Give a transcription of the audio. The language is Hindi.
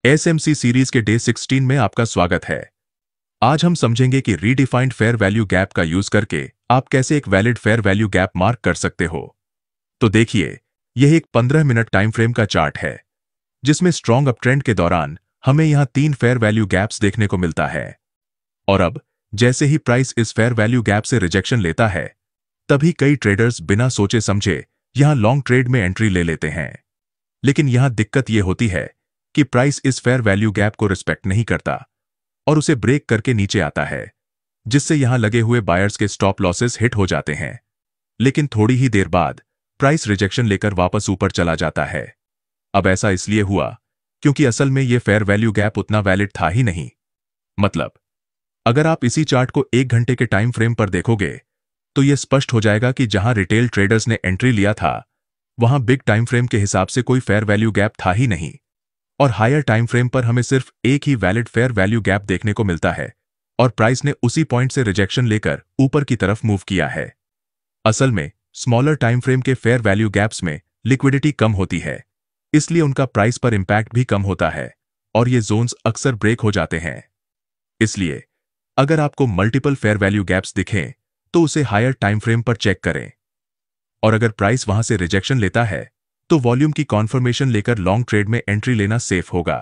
एसएमसी सीरीज के डे 16 में आपका स्वागत है। आज हम समझेंगे कि रीडिफाइंड फेयर वैल्यू गैप का यूज करके आप कैसे एक valid fair value gap mark कर सकते हो। तो देखिए, यह एक 15 मिनट टाइम फ्रेम का चार्ट है जिसमें स्ट्रॉन्ग अपट्रेंड के दौरान हमें यहां 3 फेयर वैल्यू गैप्स देखने को मिलता है। और अब जैसे ही प्राइस इस फेयर वैल्यू गैप से रिजेक्शन लेता है, तभी कई ट्रेडर्स बिना सोचे समझे यहां लॉन्ग ट्रेड में एंट्री ले लेते हैं। लेकिन यहां दिक्कत यह होती है कि प्राइस इस फेयर वैल्यू गैप को रिस्पेक्ट नहीं करता और उसे ब्रेक करके नीचे आता है, जिससे यहां लगे हुए बायर्स के स्टॉप लॉसेस हिट हो जाते हैं। लेकिन थोड़ी ही देर बाद प्राइस रिजेक्शन लेकर वापस ऊपर चला जाता है। अब ऐसा इसलिए हुआ क्योंकि असल में यह फेयर वैल्यू गैप उतना वैलिड था ही नहीं। मतलब, अगर आप इसी चार्ट को 1 घंटे के टाइम फ्रेम पर देखोगे तो यह स्पष्ट हो जाएगा कि जहां रिटेल ट्रेडर्स ने एंट्री लिया था वहां बिग टाइम फ्रेम के हिसाब से कोई फेयर वैल्यू गैप था ही नहीं, और हायर टाइम फ्रेम पर हमें सिर्फ एक ही वैलिड फेयर वैल्यू गैप देखने को मिलता है और प्राइस ने उसी पॉइंट से रिजेक्शन लेकर ऊपर की तरफ मूव किया है। असल में स्मॉलर टाइम फ्रेम के फेयर वैल्यू गैप्स में लिक्विडिटी कम होती है, इसलिए उनका प्राइस पर इंपैक्ट भी कम होता है और ये जोन्स अक्सर ब्रेक हो जाते हैं। इसलिए अगर आपको मल्टीपल फेयर वैल्यू गैप्स दिखें तो उसे हायर टाइम फ्रेम पर चेक करें, और अगर प्राइस वहां से रिजेक्शन लेता है तो वॉल्यूम की कॉन्फर्मेशन लेकर लॉन्ग ट्रेड में एंट्री लेना सेफ होगा।